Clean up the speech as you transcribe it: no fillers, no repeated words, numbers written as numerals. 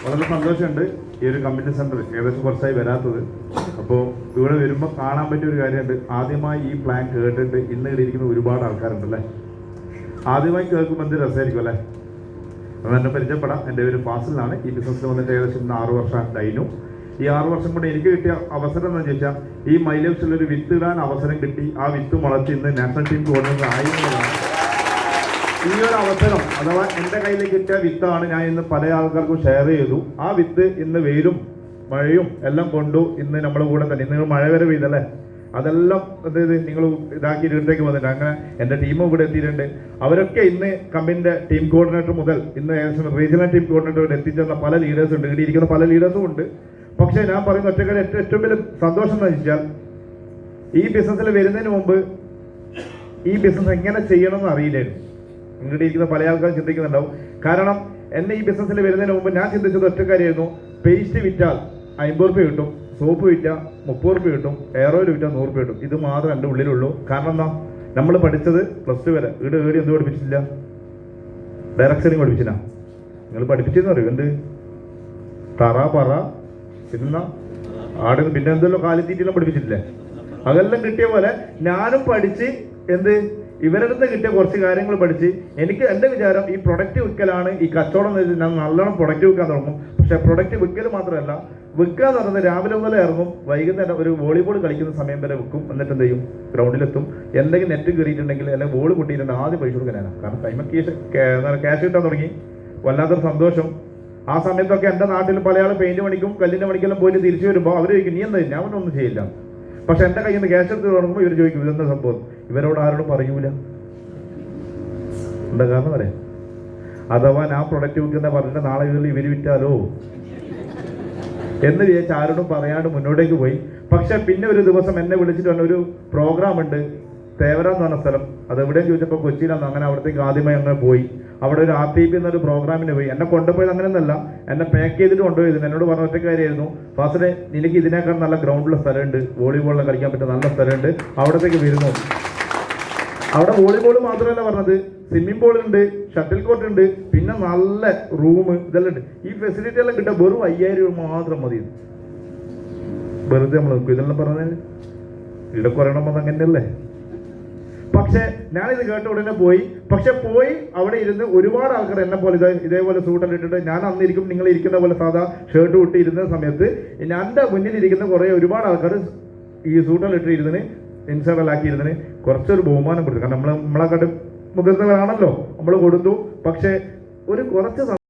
വളരെ സന്തോഷമുണ്ട് ഈ ഒരു കമ്മ്യൂണിറ്റി സെന്റർ ഏകദേശം കുറച്ചായി വരാത്തത്. അപ്പോൾ ഇവിടെ വരുമ്പോൾ കാണാൻ പറ്റിയ ഒരു കാര്യമുണ്ട്. ആദ്യമായി ഈ പ്ലാൻ കേട്ടിട്ട് ഇന്ന് ഇവിടെ ഇരിക്കുന്ന ഒരുപാട് ആൾക്കാരുണ്ടല്ലേ. ആദ്യമായി കേൾക്കുമ്പോൾ എന്ത് രസമായിരിക്കും അല്ലേ. അപ്പോൾ എന്നെ പരിചയപ്പെടാം. എൻ്റെ പേര് ഫാസിലാണ്. ഈ ബിസിനസ്സിൽ വന്നിട്ട് ഏകദേശം 6 വർഷം കഴിഞ്ഞു. ഈ 6 വർഷം കൊണ്ട് എനിക്ക് കിട്ടിയ അവസരം എന്ന് ചോദിച്ചാൽ ഈ മൈലേഴ്സിലൊരു വിത്ത് ഇടാൻ അവസരം കിട്ടി. ആ വിത്ത് മുളച്ച് ഇന്ന് നാഷണൽ ടീം കൊണ്ടുവന്നത് ആയിരുന്നതാണ്. ഈ ഒരു അവസരം അഥവാ എൻ്റെ കയ്യിൽ കിട്ടിയ വിത്താണ് ഞാൻ ഇന്ന് പല ആൾക്കാർക്കും ഷെയർ ചെയ്തു. ആ വിത്ത് ഇന്ന് വെയിലും മഴയും എല്ലാം കൊണ്ടു ഇന്ന് നമ്മുടെ കൂടെ തന്നെ. ഇന്ന് മഴ വരെ പെയ്തല്ലേ, അതെല്ലാം അതായത് നിങ്ങൾ ഇതാക്കി ഇടത്തേക്ക് വന്നിട്ട് അങ്ങനെ എൻ്റെ ടീമും ഇവിടെ എത്തിയിട്ടുണ്ട്. അവരൊക്കെ ഇന്ന് കമ്പനിൻ്റെ ടീം കോർഡിനേറ്റർ മുതൽ ഇന്ന് ഏകദേശം റീജിയണൽ ടീം കോർഡിനേറ്റർ ഇവിടെ എത്തിച്ചേർന്ന പല ലീഡേഴ്സും ഉണ്ട്. ഇവിടെ ഇരിക്കുന്ന പല ലീഡേഴ്സും ഉണ്ട്. പക്ഷേ ഞാൻ പറയുന്ന ഒറ്റക്കാര്യം ഏറ്റവും വലിയ സന്തോഷം എന്ന് വെച്ചാൽ ഈ ബിസിനസ്സിൽ വരുന്നതിന് മുമ്പ് ഈ ബിസിനസ് എങ്ങനെ ചെയ്യണമെന്ന് അറിയില്ലായിരുന്നു. ഇങ്ങോട്ട് ഇരിക്കുന്ന പല ആൾക്കാരും ചിന്തിക്കുന്നുണ്ടാവും. കാരണം എന്നെ ഈ ബിസിനസ്സിൽ വരുന്നതിന് മുമ്പ് ഞാൻ ചിന്തിച്ചത് ഒറ്റക്കാര്യമായിരുന്നു. പേസ്റ്റ് വിറ്റാൽ 50 രൂപ കിട്ടും, സോപ്പ് വിറ്റാൽ 30 രൂപ കിട്ടും, എയർ ഓയിൽ വിറ്റാൽ 100 രൂപ കിട്ടും. ഇത് മാത്രം എൻ്റെ ഉള്ളിലുള്ളൂ. കാരണം എന്താ, നമ്മൾ പഠിച്ചത് +2 വരെ. ഇവിടെ ഏടി എന്ത് പഠിപ്പിച്ചില്ല? ഡയറക്ഷനിങ് പഠിപ്പിച്ചില്ല. നിങ്ങൾ പഠിപ്പിച്ചെന്ന് പറയും എന്ത് പറ പിന്നെ ആടും പിന്നെ എന്തെല്ലോ കാലിത്തീറ്റെല്ലാം പഠിപ്പിച്ചിട്ടില്ലേ? അതെല്ലാം കിട്ടിയ പോലെ ഞാനും പഠിച്ച് എന്ത് ഇവരടുത്ത് കിട്ടിയ കുറച്ച് കാര്യങ്ങൾ പഠിച്ച് എനിക്ക് എൻ്റെ വിചാരം ഈ പ്രൊഡക്റ്റ് വിൽക്കലാണ് ഈ കച്ചവടം എന്ന് വെച്ചാൽ ഞാൻ നല്ലോണം പ്രൊഡക്റ്റ് വിൽക്കാൻ തുടങ്ങും. പക്ഷേ പ്രൊഡക്റ്റ് വിൽക്കൽ മാത്രമല്ല, വിൽക്കുക എന്ന് പറയുന്നത് രാവിലെ മുതൽ ഇറങ്ങും, വൈകുന്നേരം ഒരു വോളിബോൾ കളിക്കുന്ന സമയം വരെ വിൽക്കും. എന്നിട്ട് എന്ത് ചെയ്യും, ഗ്രൗണ്ടിലെത്തും. എന്തെങ്കിലും നെറ്റ് കയറിയിട്ടുണ്ടെങ്കിൽ അല്ലെങ്കിൽ ബോൾ പൊട്ടിയിട്ടുണ്ടെങ്കിൽ ആദ്യം പൈസ കൊടുക്കാനാണ്. കാരണം കൈമ ക്യാഷ് കിട്ടാൻ തുടങ്ങി. വല്ലാത്തൊരു സന്തോഷം. ആ സമയത്തൊക്കെ എൻ്റെ നാട്ടിൽ പല ആൾ പെയിന്റ് പണിക്കും കല്ലിൻ്റെ പണിക്കെല്ലാം പോയിട്ട് തിരിച്ചു വരുമ്പോൾ അവർ ചോദിക്കും നീ എന്താ, ഞാൻ ഒന്നും ചെയ്യില്ല. പക്ഷെ എൻ്റെ കയ്യിൽ നിന്ന് ക്യാഷ് എടുത്ത് തുടങ്ങുമ്പോൾ ഇവർ ചോദിക്കും ഇതെന്താ സംഭവം. ഇവരോട് ആരോടും പറയൂല. എന്താ കാരണം പറയാം, അഥവാ ഞാൻ പ്രൊഡക്റ്റ് വിൽക്കുന്ന പറഞ്ഞിട്ട് നാളെ ഇവർ വിറ്റാലോ എന്ന് വിചാരിച്ച് ആരോടും പറയാണ്ട് മുന്നോട്ടേക്ക് പോയി. പക്ഷെ പിന്നെ ഒരു ദിവസം എന്നെ വിളിച്ചിട്ട് പറഞ്ഞ ഒരു പ്രോഗ്രാം ഉണ്ട് തേവര എന്ന് പറഞ്ഞ സ്ഥലം. അത് എവിടെയും ചോദിച്ചപ്പോൾ കൊച്ചിയിലാണ്. അങ്ങനെ അവിടത്തേക്ക് ആദ്യമായി അങ്ങനെ പോയി. അവിടെ ഒരു RTP എന്നൊരു പ്രോഗ്രാമിന് പോയി. എന്നെ കൊണ്ടുപോയത് അങ്ങനെയൊന്നല്ല, എന്നെ പാക്ക് ചെയ്തിട്ട് കൊണ്ടുപോയത്. എന്നോട് പറഞ്ഞ ഒറ്റക്കാരിയായിരുന്നു, ഫാസിലെ നിനക്ക് ഇതിനേക്കാൾ നല്ല ഗ്രൗണ്ടിലുള്ള സ്ഥലമുണ്ട്, വോളിബോളിൽ കളിക്കാൻ പറ്റുന്ന നല്ല സ്ഥലമുണ്ട്, അവിടത്തേക്ക് വരുന്നു. അവിടെ വോളിബോൾ മാത്രമല്ല പറഞ്ഞത്, സ്വിമ്മിംഗ് പൂൾ ഉണ്ട്, ഷട്ടിൽ കോർട്ട് ഉണ്ട്, പിന്നെ നല്ല റൂം ഇതെല്ലാം ഉണ്ട്. ഈ ഫെസിലിറ്റി എല്ലാം കിട്ടാൻ വെറും 5000 രൂപ മാത്രം മതി. വെറുതെ നമ്മൾ നോക്കും ഇതെല്ലാം പറഞ്ഞാൽ ഇവിടെ കുറയണം വന്ന് അങ്ങനെയല്ലേ. പക്ഷെ ഞാനിത് കേട്ട ഉടനെ പോയി. പക്ഷെ പോയി അവിടെ ഇരുന്ന് ഒരുപാട് ആൾക്കാർ എന്നെ പോലെ ഇതേപോലെ സൂട്ടെല്ലാം ഇട്ടിട്ട് ഞാൻ അന്നിരിക്കും നിങ്ങൾ ഇരിക്കുന്ന പോലെ സാധാ ഷർട്ട് ഇട്ട് ഇരുന്ന സമയത്ത് എൻ്റെ മുന്നിലിരിക്കുന്ന ഒരുപാട് ആൾക്കാർ ഈ സൂട്ടെല്ലാം ഇട്ടിരുന്നതിന് ഇൻസൈഡലാക്കിയിരുന്നതിന് കുറച്ചൊരു ബഹുമാനം കൊടുത്തു. കാരണം നമ്മളെക്കാട്ടും മുതിർന്നവരാണല്ലോ, നമ്മൾ കൊടുത്തു. പക്ഷെ ഒരു കുറച്ച്